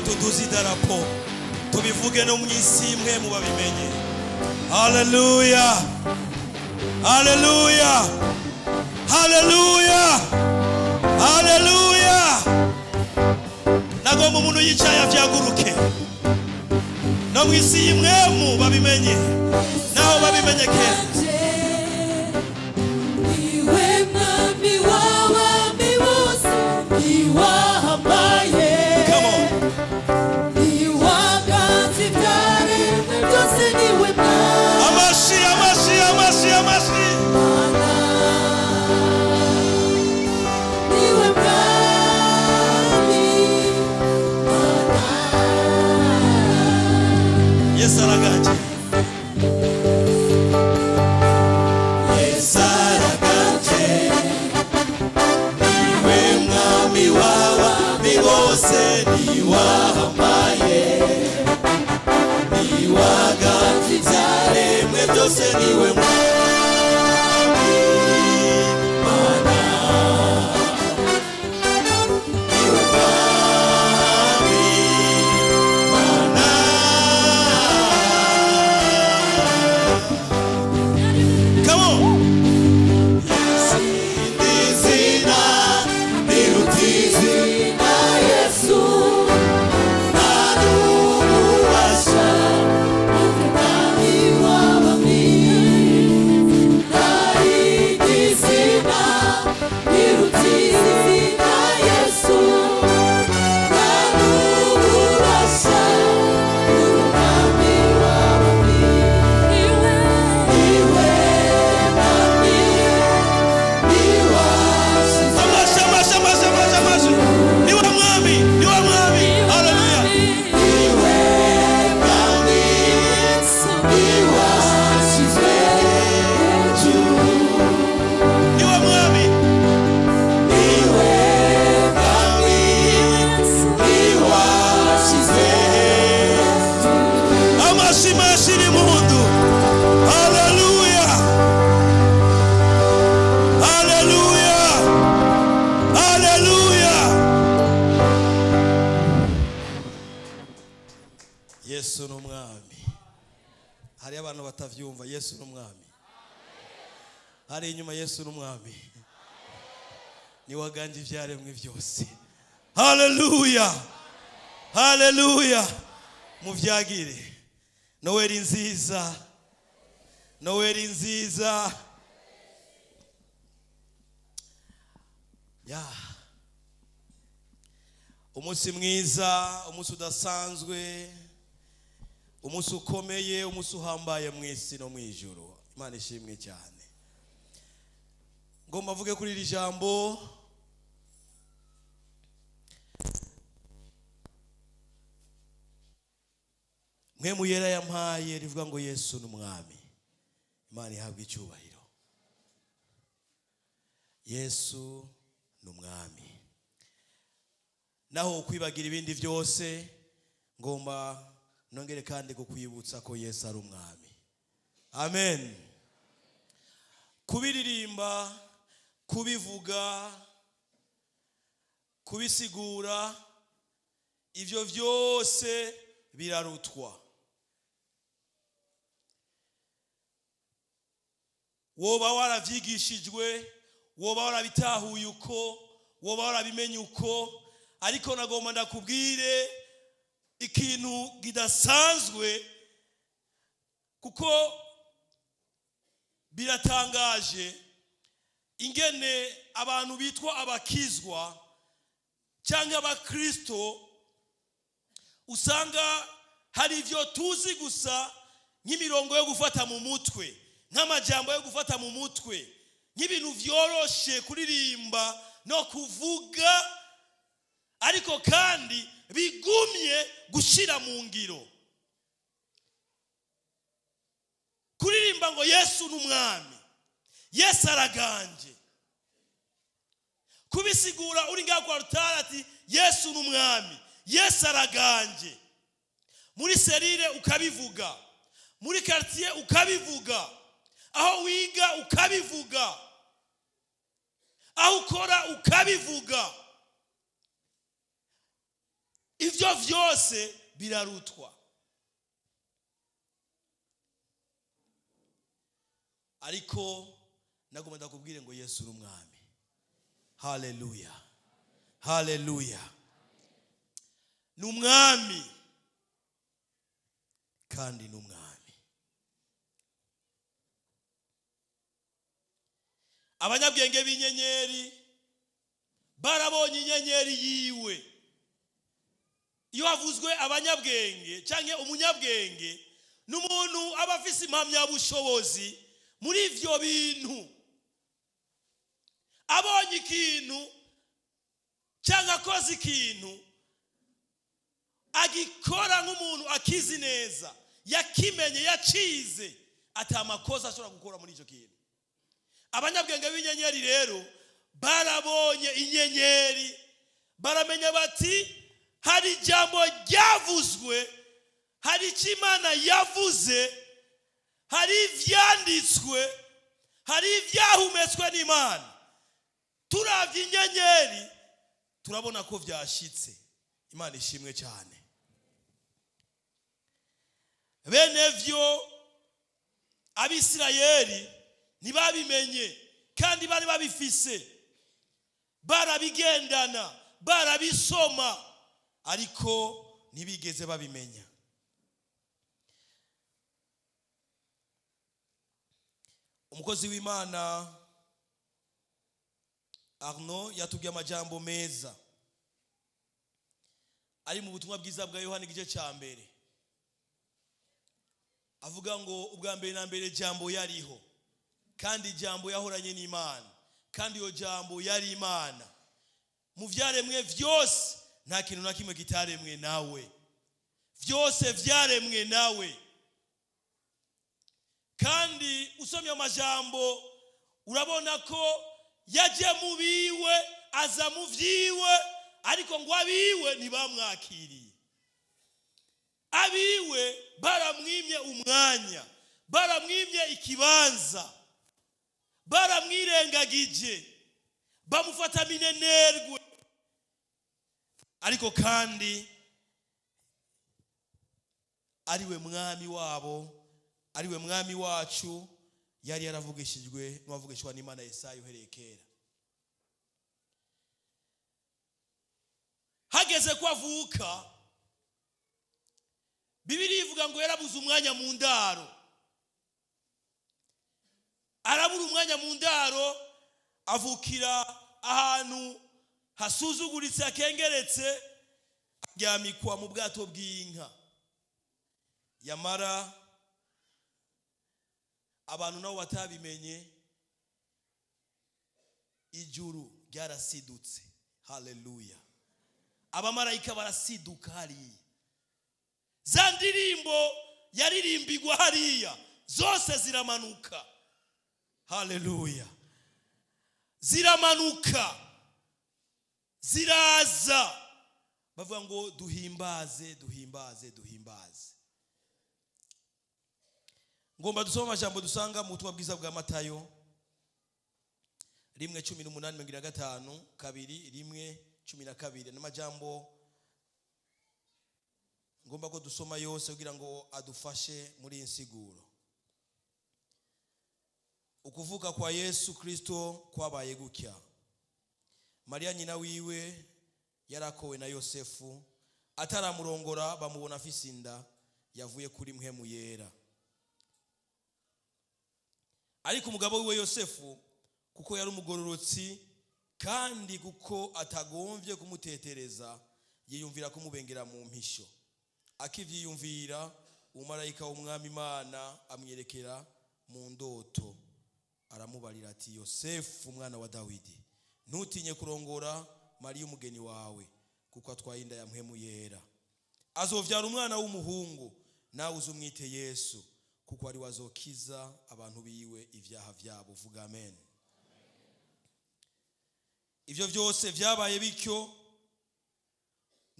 tuduzi darapo tubivuge no mwisi imwe mu babimenye. Hallelujah, hallelujah, hallelujah, hallelujah. Nagomba umuntu yicaye avyaguruke no mwisi imwe mu babimenye, naho babimenye kenshi. Yesu n'umwami. Hari abantu batavyumva. Yesu n'umwami. Hari inyuma Yesu n'umwami. Ni waganje ivyaremwe vyose. Hallelujah, hallelujah. Muvyagire. Noeli nziza, Noeli nziza. Ya umunsi mwiza, umunsi udasanzwe, umunsi ukomeye, umunsi uhambaye mwisi no mwijuru. Imana ishimwe cyane. Ngomba mvuge kuri iri jambo. Mwe muyera yampaye rivuga ngo Yesu n'umwami. Imana ihabwe icyubahiro. Yesu n'umwami. Naho kwibagira ibindi byose, ngomba nongere kandi kukwibutsa ko Yesu ari umwami. Amen. Kubiririmba, kubivuga, kubisigura, ivyo vyose birarutwa. Woba waravyigishijwe, woba warabitahuye uko, woba warabimenye uko, ariko nagomba ndakubwire ikintu kidasanzwe, kuko biratangaje ingene abantu bitwa abakizwa cyangwa abakristo usanga hari ibyo tuzi gusa nk'imirongo yo gufata mu mutwe, nk'amajambo yo gufata mu mutwe, nk'ibintu vyoroshe kuririmba no kuvuga, ariko kandi bigumye gushira mu ngiro. Kuririmba ngo Yesu n'umwami, Yesu araganje, kubisigura uri ngaho kwa rutara ati Yesu n'umwami, Yesu araganje, muri serire ukabivuga, muri quartier ukabivuga, aho wiga ukabivuga, aho ukora ukabivuga. Ivyo vyose birarutwa, ariko nagomba ndakubwire ngo Yesu n'umwami. Haleluya, haleluya. N'umwami kandi n'umwami. Abanyabwenge b'inyenyeri barabonye inyenyeri yiwe. Iyo havuzwe abanyabwenge cyangwa umunyabwenge n'umuntu aba afise impamyabushobozi muri ivyo bintu, abonye ikintu cyangwa akoze ikintu agikora nk'umuntu akizi neza, yakimenye, yacize, atamakosa ashobora gukora muri icyo kintu. Abanyabwenge b'inyenyeri rero barabonye inyenyeri, baramenya bati hari ijambo ryavuzwe, hari icyo Imana yavuze, hari ivyanditswe, hari ivyahumetswe n'Imana. Turavye inyenyeri turabona ko vyashitse. Imana ishimwe cyane. Bene vyo Abisirayeli ntibabimenye kandi bari babifise, barabigendana, barabisoma, ariko ntibigeze babimenya. Umukozi w'Imana Arnaud yatubwiye amajambo meza ari mu butumwa bwiza bwa Yohana igice cya mbere, avuga ngo ubwa mbere na mbere jambo yariho, kandi jambo yahoranye n'Imana, kandi iyo jambo yari Imana. Mu vyaremwe vyose nta kintu na kimwe kitaremwe nawe, vyose vyaremwe nawe. Kandi usomye amajambo urabona ko yaje mu biwe, aza mu vyiwe, ariko ngo abiwe ntibamwakiriye. Abiwe baramwimye umwanya, baramwimye ikibanza, baramwirengagije, bamufata minenerwe. Ariko kandi ariwe mwami wabo, ariwe mwami wacu, yari yaravugishijwe n'uwavugishwa n'Imana Yesaya uhereye kera. Hageze ko avuka, Bibiliya ivuga ngo yarabuze umwanya mu ndaro. Arabura umwanya mu ndaro, avukira ahantu hasuzuguritse, akengeretse, aryamikwa mu bwato bw'inka. Yamara abantu nabo batabimenye, ijuru ryarasidutse. Haleluya. Abamarayika barasiduka hariya. Za ndirimbo yaririmbigwa hariya zose ziramanuka. Haleluya. Ziramanuka, ziraza, bavuga ngo duhimbaze, duhimbaze, duhimbaze. Ngomba dusoma amajambo dusanga mu butumwa bwiza bwa Matayo 1:18-5, 2:1-12, n'amajambo ngomba ko dusoma yose kugira ngo adufashe muri insiguro. Ukuvuka kwa Yesu Kristo kwabaye gutya. Maria nyina wiwe yarakowe na Yosefu, ataramurongora bamubona afise inda, yavuye kuri mpwemu yera. Ariko umugabo wiwe Yosefu, kuko yari umugororotsi kandi kuko atagomvye kumutetereza, yiyumvira kumubengera mu mpisho. Akivyiyumvira, umumarayika w'umwami Imana amwerekera mu ndoto, aramubarira ati, Yosefu umwana wa Dawidi, ntutinye kurongora Mariya umugeni wawe, kuko atwaye inda ya mpwemu yera. Azovyara umwana w'umuhungu, nawe uzumwite Yesu, kuko ari wazokiza abantu biwe ivyaha vyabo. Vuga amen. Ivyo vyose vyabaye bityo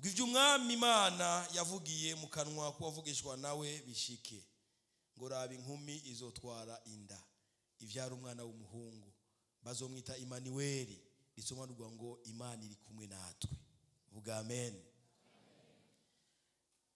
ngo ivyo umwami Imana yavugiye mu kanwa kuwavugishwa nawe bishike, ngo raba inkumi izotwara inda, ivyara umwana w'umuhungu, bazomwita Immanueli, risobanurwa ngo Imana iri kumwe natwe. Vuga amen.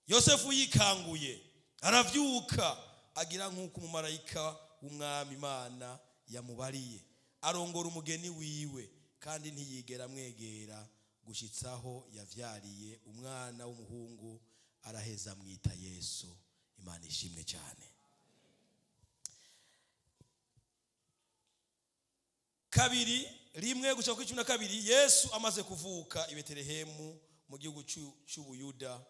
Yosefu yikanguye, aravyuka, agira nk'uko umumarayika w'umwami Imana yamubariye, arongora umugeni wiwe, kandi ntiyigera amwegera gushitsaho yavyariye umwana w'umuhungu, araheza amwita Yesu. Imana ishimwe cyane. Kabiri rimwe gushaka kuri 12, Yesu amaze kuvuka i Betelehemu mu gihugu cy'Ubuyuda,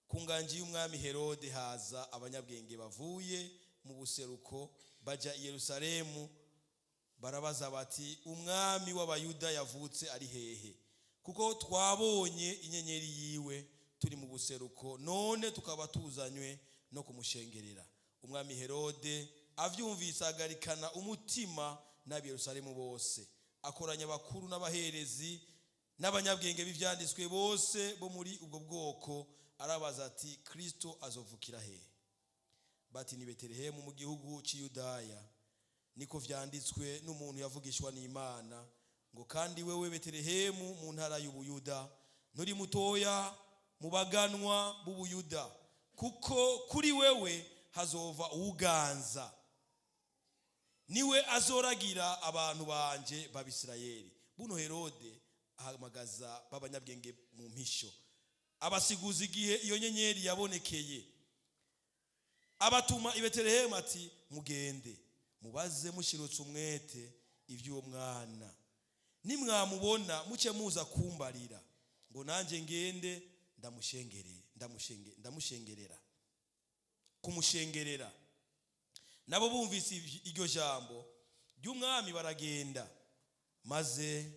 ku nganji y'umwami Herode, haza abanyabwenge bavuye mu buseruko baja i Yerusalemu, barabaza bati, umwami w'Abayuda yavutse ari hehe? Kuko twabonye inyenyeri yiwe turi mu buseruko, none tukaba tuzanywe no kumushengerera. Umwami Herode avyumvise agarikana umutima n'ab'i Yerusalemu bose, akoranya abakuru n'abaherezi n'abanyabwenge b'ivyanditswe bose bo muri ubwo bwoko, arabaza ati, Kristo azovukira hehe? Bati, ni Betelehemu mu gihugu cy'Yudaya, niko vyanditswe n'umuntu yavugishwa n'Imana, ngo kandi wewe Betelehemu mu ntara y'Ubuyuda, nturi mutoya mu baganwa b'Ubuyuda, kuko kuri wewe hazova uganza, niwe azoragira abantu banje b'Abisirayeli. Buno Herode ahamagaza b'abanyabwenge mu mpisho, abasiguza igihe iyo nyenyeri yabonekeye, abatuma i Betelehemu ati, mugende mubaze mushirutse umwete ivy'uwo mwana, nimwamubona muce muza kumbarira, ngo nanje ngende ndamushengerera. Kumushengerera, nabo bumvise iryo jambo ry'umwami baragenda, maze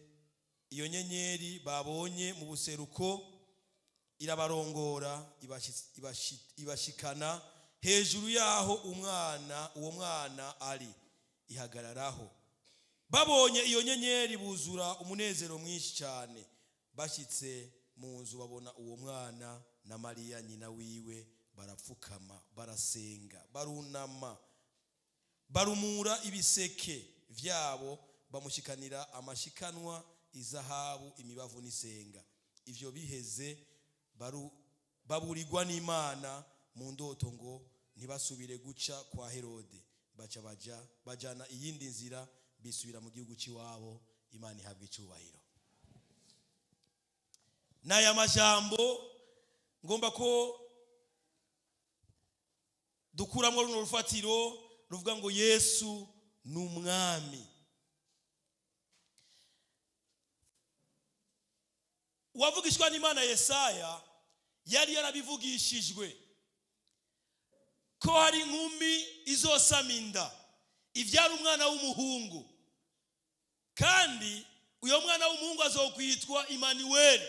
iyo nyenyeri babonye mu buseruko irabarongora, ibashikana hejuru yaho uwo mwana ari, ihagararaho. Babonye iyo nyenyeri buzura umunezero mwinshi cyane. Bashitse mu nzu babona uwo mwana na Mariya nyina wiwe, barapfukama, barasenga, barunama, barumura ibiseke vyabo, bamushikanira amashikanwa, izahabu, imibavu n'isenga. Ivyo biheze baburirwa n'Imana mu ndoto ngo ntibasubire guca kwa Herode, baca bajana iyindi nzira, bisubira mu gihugu cy'iwabo. Imana ihabwe icyubahiro. Naya majambo ngomba ko dukuramo runo rufatiro ruvuga ngo Yesu ni umwami. Uwavugishwa n'Imana Yesaya yari yarabivugishijwe ko hari inkumi izosama inda, ivyara umwana w'umuhungu, kandi uyo mwana w'umuhungu azokwitwa Immanueli,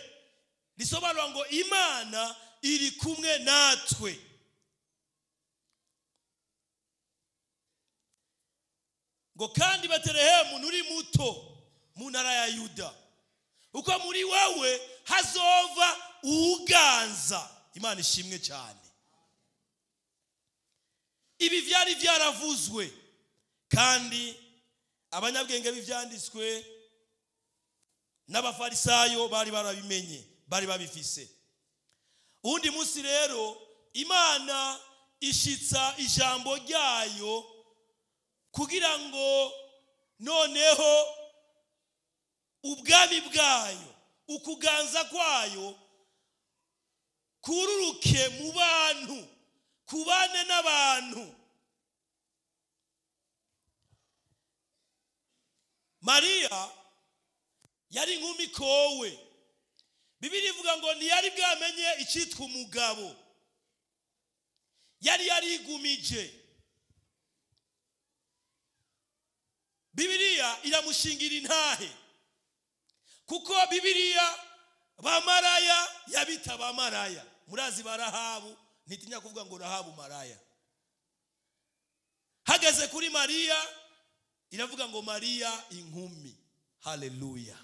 risobanura ngo Imana iri kumwe natwe. Ngo kandi Betelehemu nuri muto mu ntara ya Yuda, uko muri wewe hazova uganza. Imana ishimwe cyane. Ibi vyari vyaravuzwe, kandi abanyabwenge b'ivyanditswe n'abafarisayo bari barabimenye, bari babifise. Undi munsi rero Imana ishitsa ijambo ryayo kugira ngo noneho ubwami bwayo ukuganza kwayo kururuke mu bantu, kubane n'abantu. Mariya yari inkumi kowe. Bibiliya ivuga ngo ntiyari bwamenye icyitwa umugabo, yari yarigumije. Bibiliya iramushingira intahe, kuko Bibiliya bamaraya yabita bamaraya. Murazi barahabu, ntitinya kuvuga ngo Rahabu maraya. Hageze kuri Mariya iravuga ngo Mariya inkumi. Haleluya,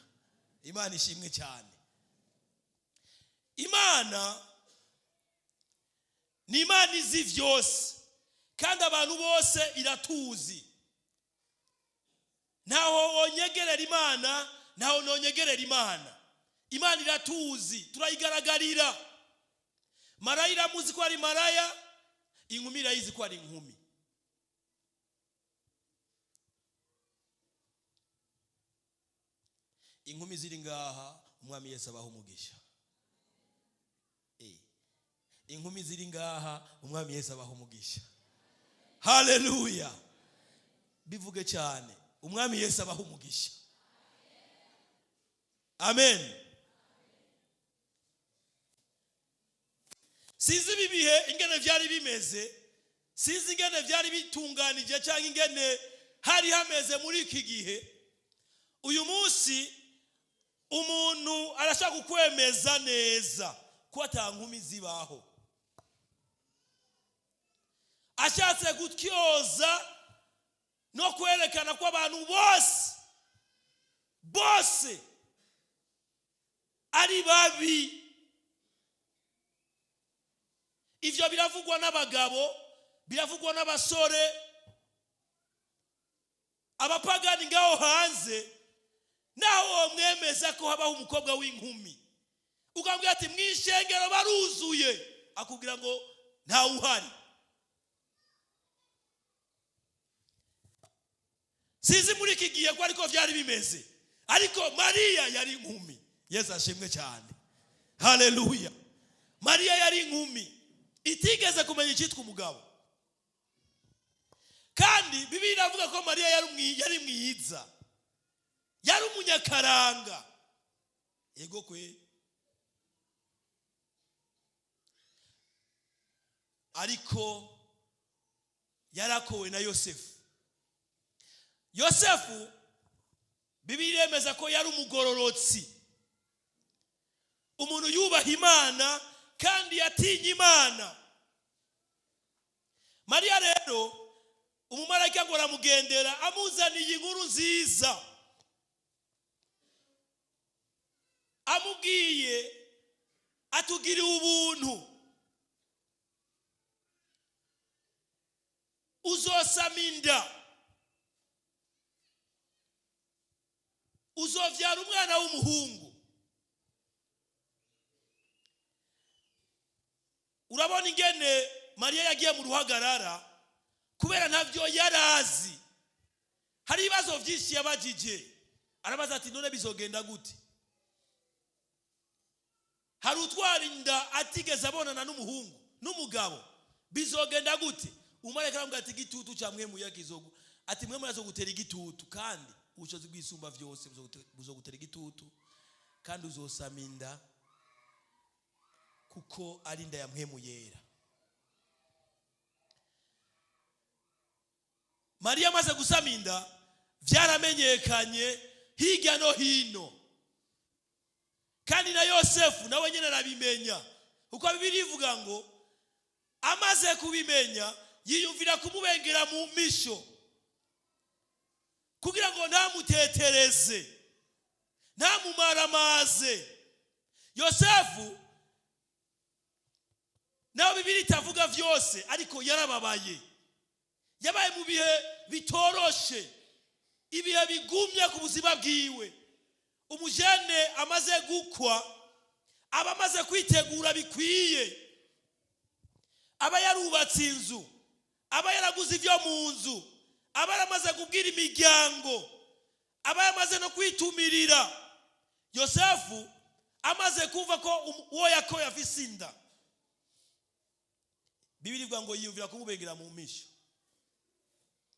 Imana ishimwe cyane. Imana ni Imana izi vyose, kandi abantu bose iratuzi. Ntaho wonyegerera Imana, ntaho nonyegerera Imana. Imana iratuzi, turayigaragarira. Maraya iramuzi ko ari maraya, inkumi irayizi ko ari inkumi. Inkumi ziri ngaha, umwami Yesu abaha umugisha. Inkumi ziri ngaha, umwami Yesu abaha umugisha. Haleluya, bivuge cyane, umwami Yesu abaha umugisha. Amen. Sizi bibihe ingene vyari bimeze, sizi ingene vyari bitunganije cyangwa ingene hari hameze muri iki gihe. Uyu munsi umuntu arashaka kukwemeza neza ko atankumi zibaho. Ashatse gutyoza no kwerekana ko abantu bose ari babi. Ivyo biravugwa n'abagabo, biravugwa n'abasore, abapagani ngaho hanze. Naho mwemeza ko habaho umukobwa w'inkumi, ukambwira ati mwishengero baruzuye, akubwira ngo nta uhari. Sizi muri iki gihe ko ariko vyari bimeze, ariko Mariya yari inkumi. Yesu ashimwe cyane. Haleluya. Mariya yari inkumi, itigeze kumenya icyitwa umugabo. Kandi Bibiliya iravuga ko Mariya yari mwiza, yari umunyakaranga. Yego kwe. Ariko yarakowe na Yosefu. Yosefu Bibiliya yemeza ko yari umugororotsi, umuntu yubaha Imana kandi yatinya Imana. Mariya rero umumarayika ngo aramugendera amuzaniye inkuru nziza, amubwiye atugiriye ubuntu, uzosama inda, uzovyara umwana w'umuhungu. Urabona ingene Mariya yagiye mu ruhagarara kubera ntavyo yarazi. Hari ibibazo vyinshi yabajije, arabaza ati none bizogenda gute? Hari utwara inda atigeze abonana n'umuhungu n'umugabo, bizogenda gute? Umarayika aramubwira ati igitutu cya mwe muyakizogo, ati mwe murazogutera igitutu, kandi ubushobozi bw'isumba vyose buzogutera igitutu, kandi uzosama inda kuko ari inda ya mpwemu yera. Mariya amaze gusama inda, vyaramenyekanye hirya no hino, kandi na Yosefu nawe nyene arabimenya, kuko Bibiliya ivuga ngo amaze kubimenya yiyumvira kumubengera mu misho kugira ngo ntamutetereze, ntamumaramaze. Yosefu nawe Bibiliya itavuga vyose, ariko yarababaye. Yabaye mu bihe bitoroshe, ibihe bigumye ku buzima bwiwe. Umujene amaze gukwa, aba amaze kwitegura bikwiye, aba yarubatse inzu, aba yaraguze ivyo mu nzu, aba yaramaze kubwira imiryango, aba yamaze no kwitumirira. Yosefu amaze kuva ko uwo yakoye afise inda, Bibiri ivuga ngo yiyumvira kumubengera mu misho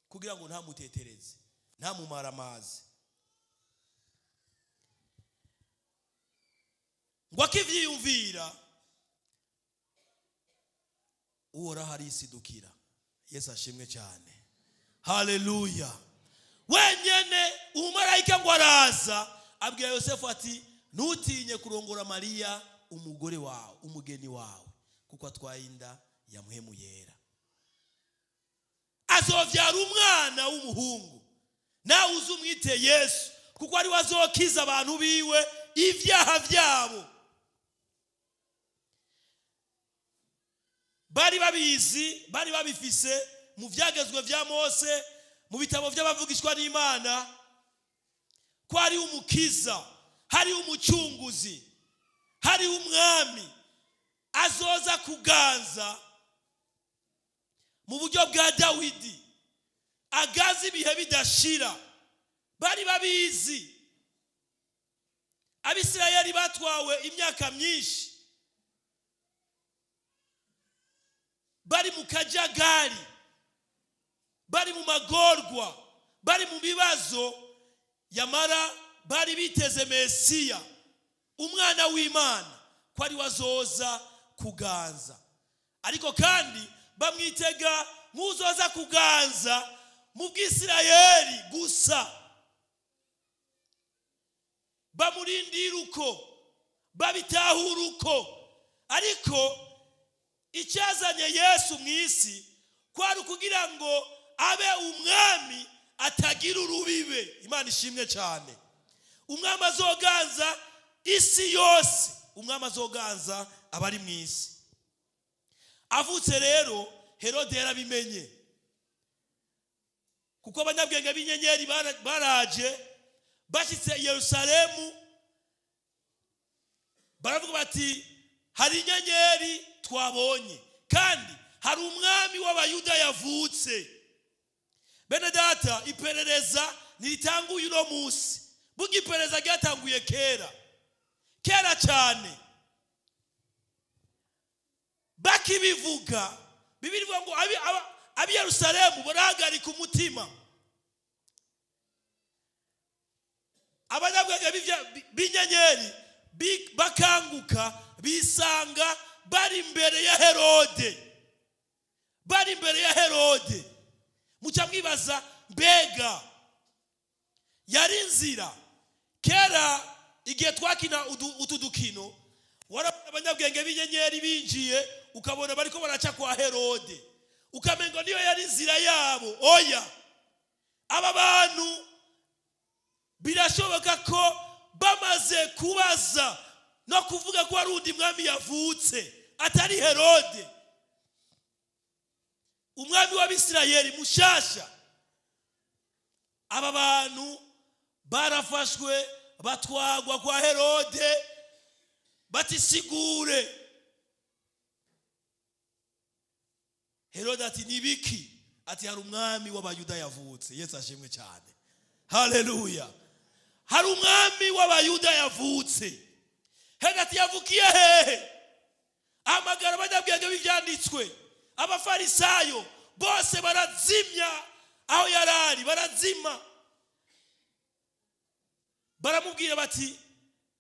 kugira ngo ntamutetereze, ntamumara amazi. Ngo akivyiyumvira, uhoraho arisidukira. Yesu ashimwe cyane. Haleluya. Wenyene umumarayika ngo araza abwira Yosefu ati ntutinye kurongora Mariya umugore wawe, umugeni wawe, kuko atwaye inda ya mpwemu yera. Azovyara umwana w'umuhungu, nawe uzumwite Yesu, kuko ari wazokiza abantu biwe ivyaha vyabo. Bari babizi, bari babifise mu vyagezwe vya Mose, mu bitabo vy'abavugishwa n'Imana, ko ari umukiza, hari umucunguzi, hari umwami azoza kuganza mu buryo bwa Dawidi, agazi ibihe bidashira. Bari babizi. Abisirayeli batwawe imyaka myinshi, bari mu kajagari, bari mu magorwa, bari mu bibazo, yamara bari biteze Mesiya, umwana w'Imana, ko ari wazoza kuganza. Ariko kandi bamwitega nk'uzoza kuganza mu Bwisirayeli gusa. Bamurindira uko, babitahura uko. Ariko icyazanye Yesu mw'isi kwari kugira ngo abe umwami atagira urubibe. Imana ishimwe cyane. Umwami azoganza isi yose, umwami azoganza abari mw'isi. Avutse rero Herode yarabimenye, kuko abanyabwenge b'inyenyeri baraje, bashitse i Yerusalemu, baravuga bati hari inyenyeri twabonye, kandi hari umwami w'Abayuda yavutse. Bene data, iperereza niritanguye uno munsi. Bugi iperereza ryatanguye kera cyane. Bakibivuga, Bibiri ivuga ngo abi Yerusalemu barahagarika umutima. Abanyabwenge b'inyenyeri bakanguka, bisanga bari imbere ya Herode. Bari imbere ya Herode. Muca mwibaza, mbega yari inzira? Kera igihe twakina utudukino, warabona abanyabwenge b'inyenyeri binjiye, ukabona bariko baraca kwa Herode, ukamengo niyo yari inzira yabo. Oya, aba bantu birashoboka ko bamaze kubaza no kuvuga ko ari undi mwami yavutse atari Herode, umwami w'Abisirayeli mushasha. Aba bantu barafashwe batwagwa kwa Herode, batisigure. Herode ati nibiki? Ati hari umwami w'Abayuda yavutse. Yesu ashimwe cyane. Haleluya. Hari umwami w'Abayuda yavutse. Herode ati yavukiye hehe? Amagara abanyabwenge b'ivyanditswe, abafarisayo bose barazimya aho yarari, barazima. Baramubwira bati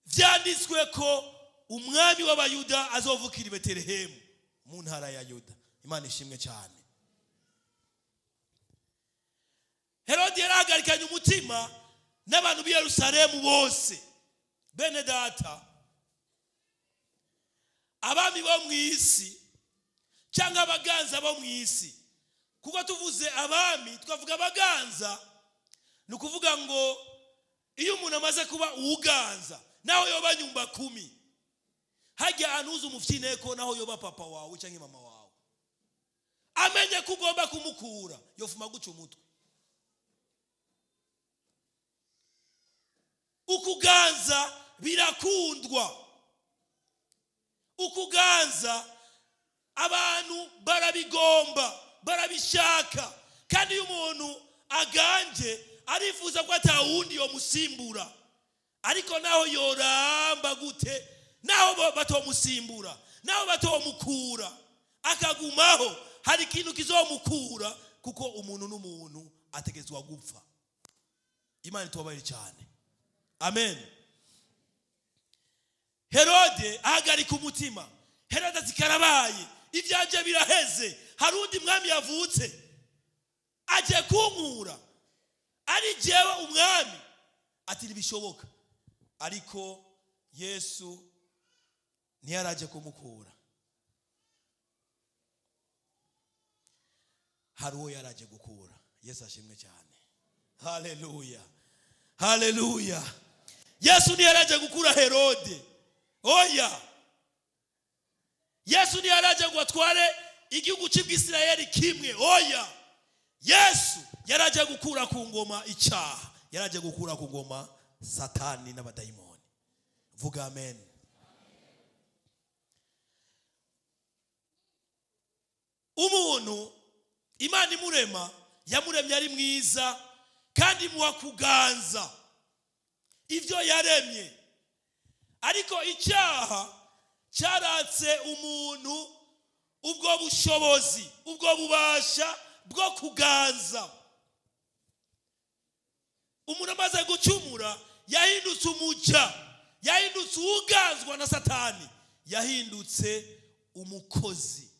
vyanditswe ko umwami w'Abayuda azovukira i Betelehemu mu ntara ya Yuda. Imana ishimwe cyane. Herode yarahagarikanye umutima n'abantu b'i Yerusalemu bose. Bene data, abami bo mw'isi cyangwa abaganza bo mw'isi, kuko tuvuze abami twavuga abaganza, ni ukuvuga ngo iyo umuntu amaze kuba uganza, naho yoba nyumba 10, hajya anuza umufyineko naho yoba papa wawe cyangwa mama wawe, amenye ko ugomba kumukura, yofuma guca umutwe. Ukuganza birakundwa. Ukuganza abantu barabigomba, barabishaka, kandi iyo umuntu aganje arifuza ko atawundi yo musimbura. ariko naho yoramba gute, naho batomusimbura, naho batomukura, akagumaho, hari ikintu kizomukura, kuko umuntu n'umuntu ategezwa gupfa. Imana itubabarire cyane. Amen. Herode ahagarika umutima. Herode ati karabaye, ibyanje biraheze, hari undi mwami yavutse agiye kunkura, ari jewe umwami. Ati ntibishoboka. Ariko Yesu ntiyaraje kumukura, hari uwo yaraje gukura. Yesu ashimwe cyane. Haleluya, haleluya. Yesu ntiyaraje gukura Herode, oya. Yesu ntiyaraje ngo atware igihugu cy'Isirayeli kimwe, oya. Yesu yaraje gukura ku ngoma icyaha, yaraje gukura ku ngoma Satani n'abadayimoni. Vuga amen. Umuntu Imana imurema, yamuremye ari mwiza kandi muha kuganza ivyo yaremye. Ariko icyaha cyaratse umuntu ubwo bushobozi, ubwo bubasha bwo kuganza. Umuntu amaze gucumura yahindutse umuja, yahindutse uganzwa na Satani, yahindutse umukozi.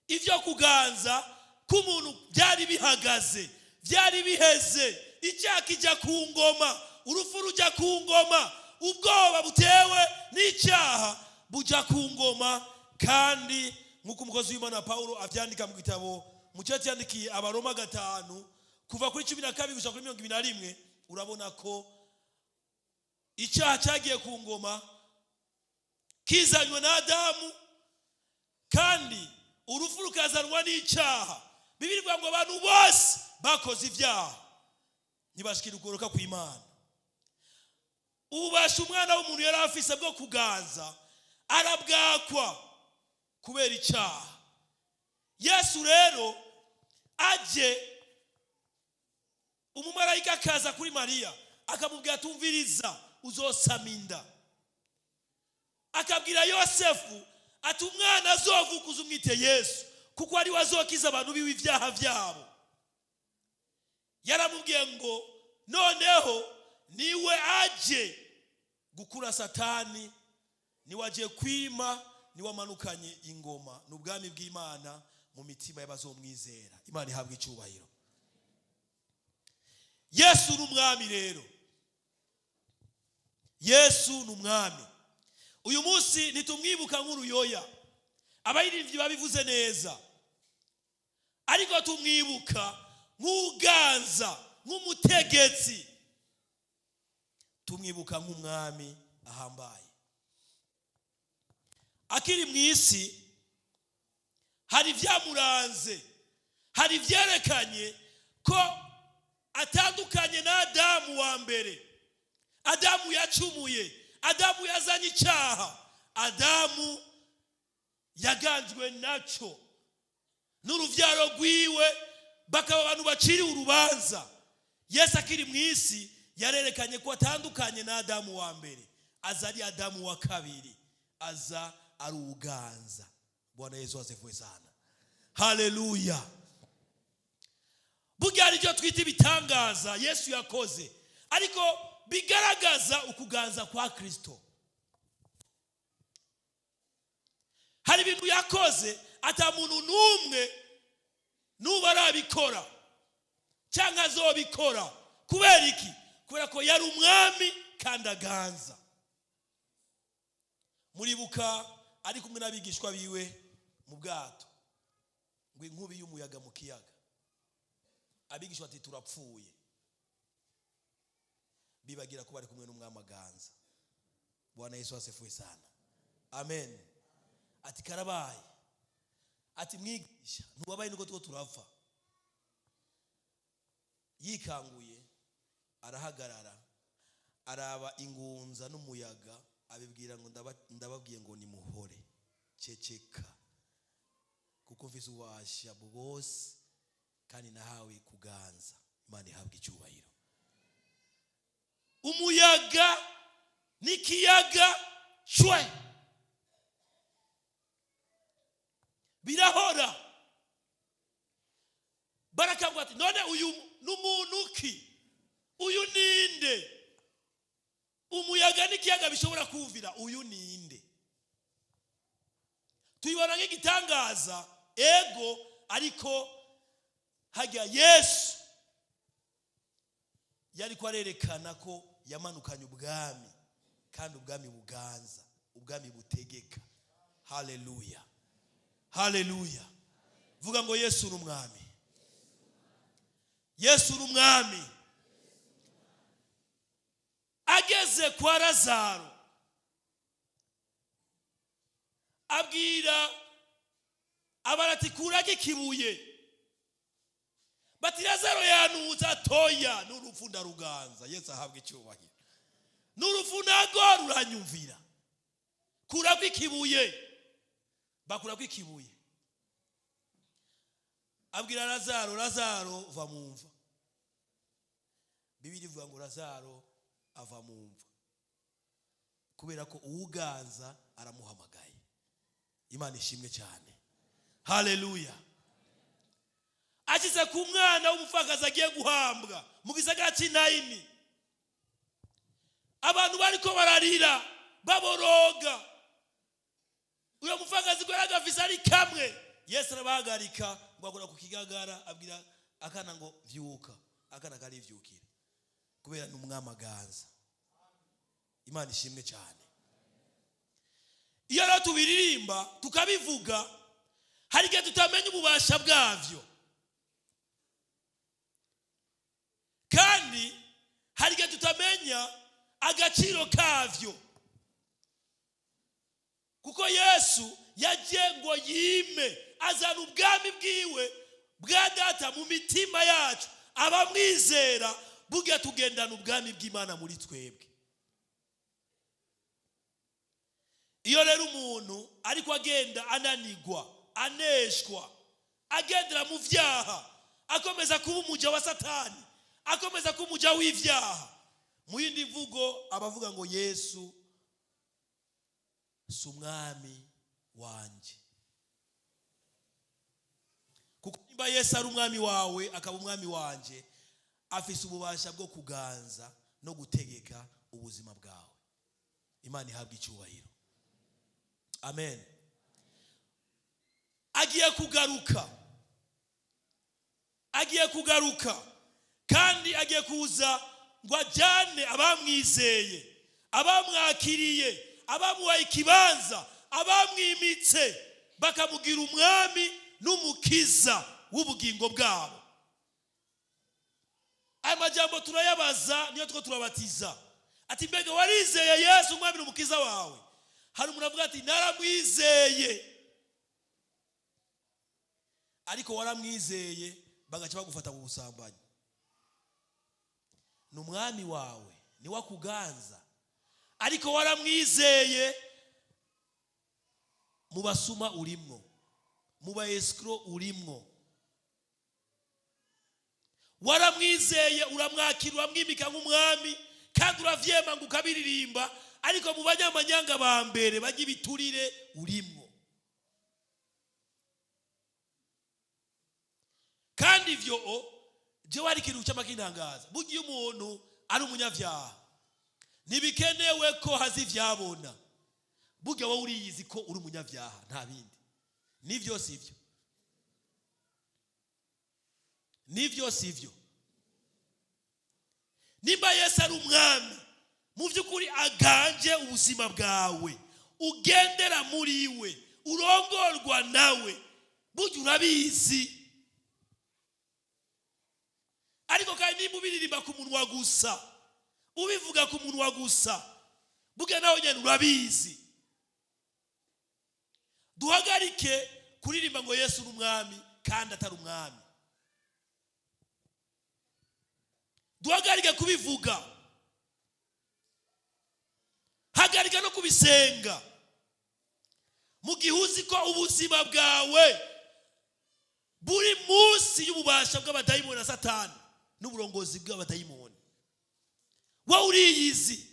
Ivyo kuganza k'umuntu byari bihagaze, byari biheze. Icyaha kijya ku ngoma, urupfu rujya ku ngoma, ubwoba butewe n'icyaha bujya ku ngoma. Kandi nk'uko umukozi w'Imana Paulo avyandika mu gitabo mu cyo yandikiye Abaroma 5 kuva kuri 12 gushika kuri 21, urabona ko icyaha cyagiye ku ngoma kizanywe na Adamu, kandi urupfu rukazanwa n'icyaha. Bibiri bivuga ngo abantu bose bakoze ibyaha ntibashikira ukugoroka kw'Imana. Ububasha umwana w'umuntu yari afise bwo kuganza arabwakwa kubera icyaha. Yesu rero aje, umumarayika akaza kuri Mariya akamubwira tumviriza, uzosama inda. Akabwira Yosefu ati umwana azovuka uzumwite Yesu, kuko ari wazokiza abantu biwe ibyaha byabo. Yaramubwiye ngo noneho niwe aje gukura Satani, niwe aje kwima, niwe amanukanye ingoma n'ubwami bw'Imana mu mitima y'abazomwizera. Imana ihabwe icyubahiro. Yesu n'umwami rero, Yesu n'umwami. Uyu munsi nitumwibuka nk'uruyoya, abayirivyi babivuze neza, ariko tumwibuka nk'uganza, nk'umutegetsi, tumwibuka nk'umwami ahambaye. Akiri mu isi hari vyamuranze, hari vyerekanye ko atandukanye na Adamu wa mbere. Adamu yacumuye, Adamu yazanye icyaha, Adamu yaganjwe naco n'uruvyaro rwiwe, bakaba abantu baciriwe urubanza. Yesu akiri mu isi yarerekanye ko atandukanye na Adamu wa mbere, aza ari Adamu wa kabiri, aza ari uganza. Bwana Yesu asifiwe sana. Haleluya. Burya ari byo twita ibitangaza Yesu yakoze, ariko bigaragaza ukuganza kwa Kristo. Hari ibintu yakoze ata muntu n'umwe nuba arabikora cyangwa azobikora. Kubera iki? Kubera ko yari umwami kandi aganza. Muribuka ari kumwe n'abigishwa biwe mu bwato, ngo inkubi y'umuyaga mu kiyaga, abigishwa ati turapfuye, bibagira ko bari kumwe n'umwami aganza. Bwana Yesu asifiwe sana. Amen. Ati karabaye, ati mwigisha ntubabaye nuko two turapfa. Yikanguye arahagarara, araba ingunza n'umuyaga, abibwira ngo ndababwiye ngo nimuhore, ceceka, kuko mfise ububasha bwose kandi nahawe kuganza. Imana ihabwe icyubahiro. umuyaga n'ikiyaga shwe birahora. Barakabwira ati none uyu n'umuntu ki? Uyu ninde? Umuyaga n'ikiyaga bishobora kuvira, uyu ninde? Tuyibona nk'igitangaza ego, ariko hajya Yesu yari kwarerekana ko yamanukanye ubwami, kandi ubwami buganza, ubwami butegeka. Haleluya, haleluya. Vuga ngo Yesu n'umwami. Yesu n'umwami. Ageze kwa Lazaro abwira abarati kurage kibuye, bati Lazaro yanuza toya, n'urupfu ndaruganza. Yesu ahabwe icyubahiro. N'urupfu nago ruranyumvira, kuragwa ikibuye. Bakuragwa ikibuye, abwira Lazaro, Lazaro va mu mva. Bibiri ivuga ngo Lazaro ava mu mva, kubera ko uwuganza aramuhamagaye. Imana ishimwe cyane. Haleluya. Akiza ku mwana w'umupfakazi agiye guhambwa mu gisagara cy'Inayini, abantu bariko bararira baboroga. Uyo mupfakazi ko yaragafise ari kamwe, Yesu arabahagarika ngo akora ku kigagara, abwira akana ngo vyuka. Akana kari vyukira, kubera n'umwami aganza. Imana ishimwe cyane. Iyo rero tubiririmba tukabivuga, hari igihe tutamenya ububasha bwavyo, kandi hari igihe tutamenya agaciro kavyo, kuko Yesu yagiye ngo yime azana ubwami bwiwe bwa data mu mitima yacu. Abamwizera buge tugendana ubwami bw'Imana muri twebwe. Iyo rero umuntu ariko agenda ananigwa, aneshwa, agendera mu vyaha, akomeza kuba umuja wa Satani, akomeza kuba umuja w'ivyaha, mu yindi mvugo abavuga ngo Yesu si umwami wanje. Kuko niba Yesu ari umwami wawe akaba umwami wanje, afise ububasha bwo kuganza no gutegeka ubuzima bwawe. Imana ihabwe icyubahiro. Amen. Agiye kugaruka kandi agiye kuza ngo ajyane abamwizeye, abamwakiriye, abamuhaye ikibanza, abamwimitse, bakamugira umwami n'umukiza w'ubugingo bwabo. Aya majambo turayabaza niyo two turabatiza, ati mbega warizeye Yesu umwami n'umukiza wawe? Hari umuntu avuga ati naramwizeye, ariko waramwizeye bagaca bagufata mu busambanyi. N'umwami wawe ni wakuganza, ariko waramwizeye, mu basuma urimwo, mu ba escrow urimwo. Waramwizeye, uramwakira, uramwimika nk'umwami, kandi uravyema ngo ukabiririmba, ariko mu banyamanyanga ba mbere bajya ibiturire urimwo. Kandi ivyo je wari kintu cy'amakintangaza, bugiye umuntu ari umunyavyaha ntibikenewe ko hazi vyabona. Buge wowe uriyizi ko uri umunyavyaha, nta bindi. Nivyo sivyo, nivyo sivyo. Nimba Yesu ari umwami, mu by'ukuri aganje ubuzima bwawe, ugendera muri we, urongorwa nawe, buge urabizi. Ariko kandi nimba ubiririmba ku munwa gusa, ubivuga ku munwa gusa, buge nawe nyene urabizi. Duhagarike kuririmba ngo Yesu n'umwami kandi atari umwami. Duhagarike kubivuga, hagarika no kubisenga, mu gihe uzi ko ubuzima bwawe buri munsi y'ububasha bw'abadayimoni na Satani n'uburongozi bw'abadayimoni. wowe uriyizi.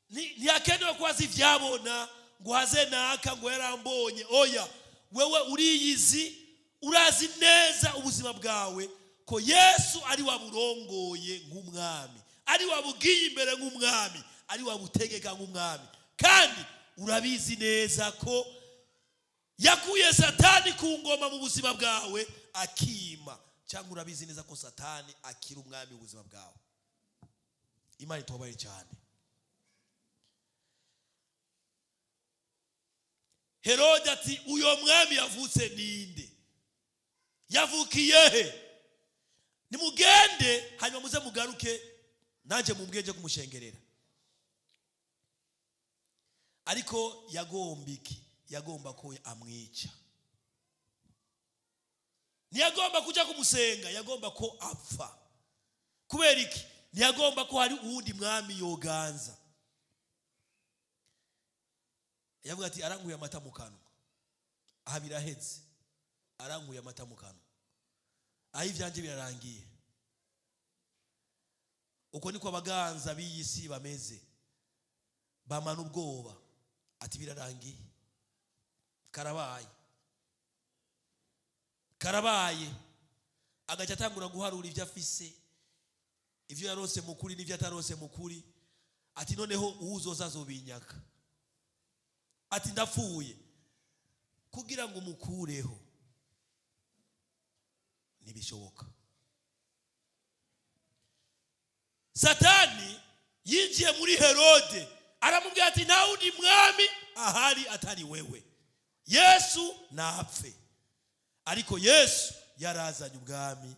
Ntihakenewe kubaza ibyabona ngo haze naka ngo yarambonye. Oya, wewe uriyizi, urazi neza ubuzima bwawe ko Yesu ari waburongoye nk'umwami, ari wabugiye imbere nk'umwami, ari wabutegeka nk'umwami. Kandi urabizi neza ko yakuye Satani ku ngoma mu buzima bwawe akima. Cyangwa urabizi neza ko Satani akira umwami mu buzima bwawe. Imana itubabarire cyane. Herode ati uyo mwami yavutse ninde? Yavukiye he? Nimugende hanyuma muze mugaruke nanje mumbweje kumushengerera. Ariko yagomba ko amwica. Ntiyagomba kuja kumusenga, yagomba ko apfa. Kubera iki? Ntiyagomba ko hari uwundi mwami yoganza. Yavuga ati aranguye amata mu kanwa. Aha biraheze. Aranguye amata mu kanwa. Aho ivyanje birarangiye. Uko niko abaganza b'iyisi bameze. Bamana ubwoba. Ati birarangiye. Karabaye. Agaca atangura guharura ivyo afise, ivyo yarose mukuri n'ivyo atarose mukuri. Ati noneho uwuzoza azobinyaka. Ati ndapfuye. Kugira ngo mukureho nibishoboka. Satani yinjiye muri Herode, aramubwira ati nta wundi mwami ahari atari wewe. Yesu napfe. Ariko Yesu yarazanye ubwami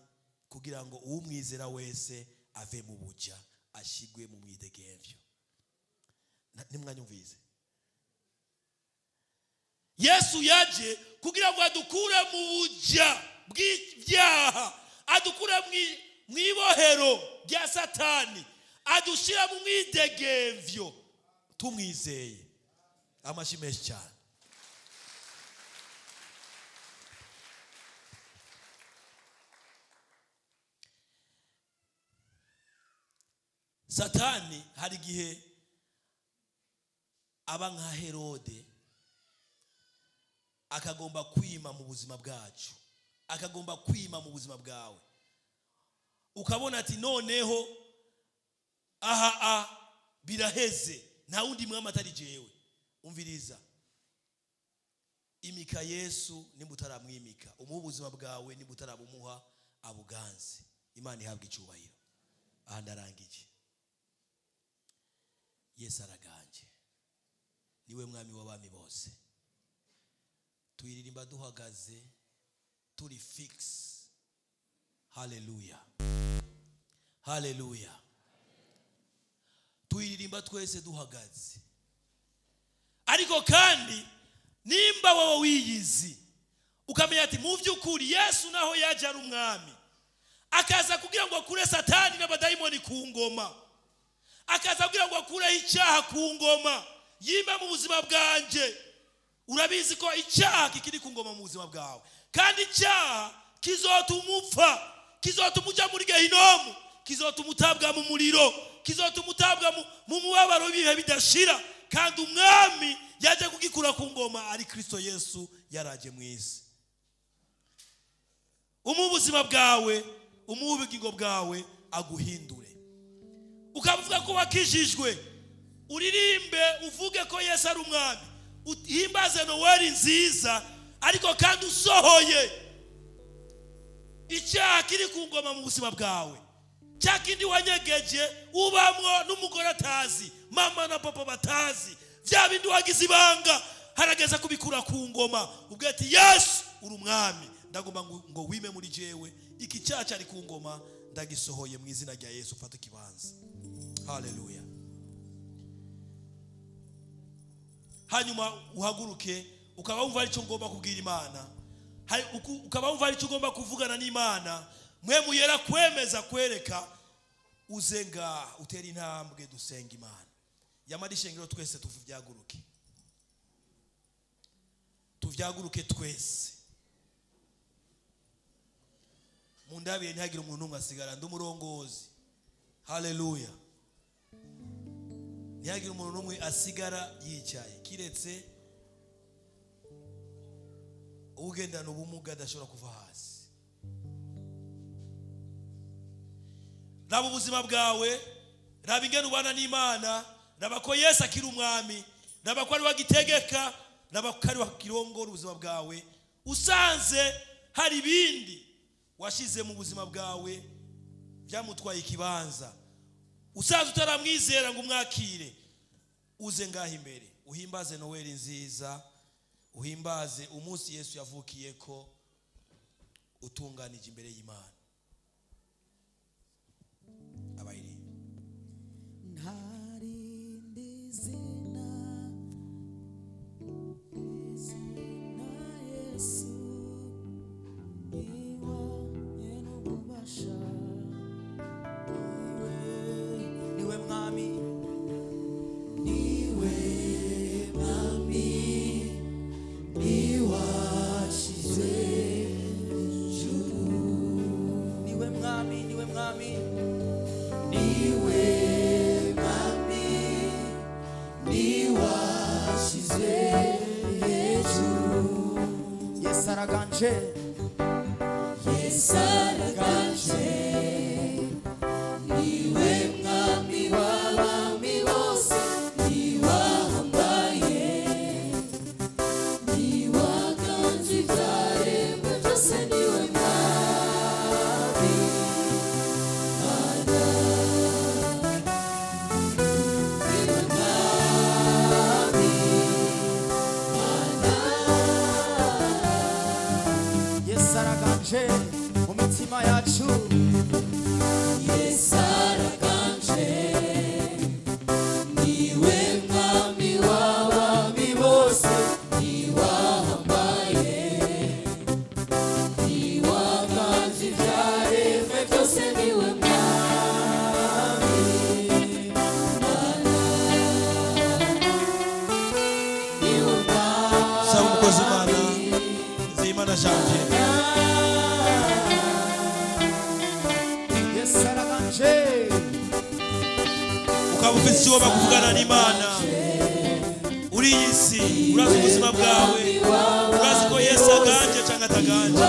kugira ngo umwizera wese ave mu buja ashigwe mu mwidegemvyo. Nimwanyumvize. Yesu yaje kugira ngo adukure mu buja bw'ibyaha, adukure mu ibohero rya Satani, adushira mu mwidegemvyo tumwizeye. Amashimeshi cyane. Satani hari gihe aba nka Herode, akagomba kwima mu buzima bwacu, akagomba kwima mu buzima bwawe. Ukabona ati noneho biraheze, nta wundi mwami atari jewe. Umviriza, imika Yesu nimutaramwimika, umuha ubuzima bwawe nimutarabumuha abuganze. Imana ihabwa icyubahiro. Aha ndarangije. Yesu araganje, niwe mwami w'abami bose. Tuyiririmba duhagaze, turi fix. Haleluya, haleluya. Tuyiririmba twese duhagaze. Ariko kandi nimba wowe wiyizi ukamenya ati mu by'ukuri Yesu naho yaje ari umwami, akaza kugira ngo akure Satani n'abadayimoni ku ngoma, akaza kugira ngo akure icyaha ku ngoma yimba mu buzima bwanje. Urabizi ko icyaha kikiri ku ngoma mu buzima bwawe, kandi icyaha kizotuma upfa, kizotuma uja muri Gehinomu, kizotuma utabwa mu muriro, kizotuma utabwa mu mubabaro w'ibihe bidashira. Kandi umwami yaje kugikura ku ngoma ari Kristo Yesu yaraje mu isi. Ubuzima bwawe, ubugingo bwawe aguhindure. Ukavuga ko wakijijwe, uririmbe uvuge ko Yesu ari umwami, uhimbaze Noeli nziza, ariko kandi usohoye icyaha kiri ku ngoma mu buzima bwawe. Cya kindi wanyegeje ubamwo n'umugore atazi, mama na papa batazi, bya bindi wagize ibanga, harageza kubikura ku ngoma. Ubwo ati Yesu uri umwami, ndagomba ngo wime muri jewe, iki cyaha cyari ku ngoma ndagisohoye mu izina rya Yesu. Fata ikibanza. Haleluya. Hanyuma uhaguruke, ukaba wumva ari cyo ngomba kubwira Imana, ukaba wumva ari cyo ugomba kuvugana n'Imana. Mwe muyera kwemeza kwereka uzenga utera intambwe dusenga Imana. Yamarishengero twese tuvyaguruke twese. Mundabire ntihagire umuntu umwe asigara, ndumurongozi. Haleluya. Ntihagire umuntu n'umwe asigara yicaye kiretse ugendana ubumuga adashobora kuva hasi. Raba ubuzima bwawe, raba ingene ubana n'Imana, raba ko Yesu akiri umwami, raba ko ari wagitegeka, raba ko ari wakirongora ubuzima bwawe. Usanze hari ibindi washize mu buzima bwawe byamutwaye ikibanza, usanze utaramwizera ngo umwakire, uze ngaho imbere uhimbaze Noel nziza, uhimbaze umunsi Yesu yavukiye ko utunganije imbere y'Imana. Abayiri ntarindi zina Yesu niwa n'ububasha, niwe mwami, niwe mwami, niwashizwe hejuru, niwe mwami, niwe mwami, niwe mwami, niwashizwe hejuru. Yesu araganje, Yesu araganje, niwe mwami w'abami bose, niwahambaye, niwaganje ibyaremwe byose, niwe mwami Mana, niwe mwami Mana. Yesu araganje mu mitima yacu, Yesu araganje, niwe mwami w'abami bose, niwahambaye, niwaganje ibyaremwe byose, niwe mwami Mana, niwe mwami. saba umukozi Imana Nzeyimana Janvier. Yesu araganje, Ukaba ufite icyo bakuvugana n'Imana uri iyi si, urazi ubuzima bwawe, urazi ko Yesu aganje cyangwa ataganje.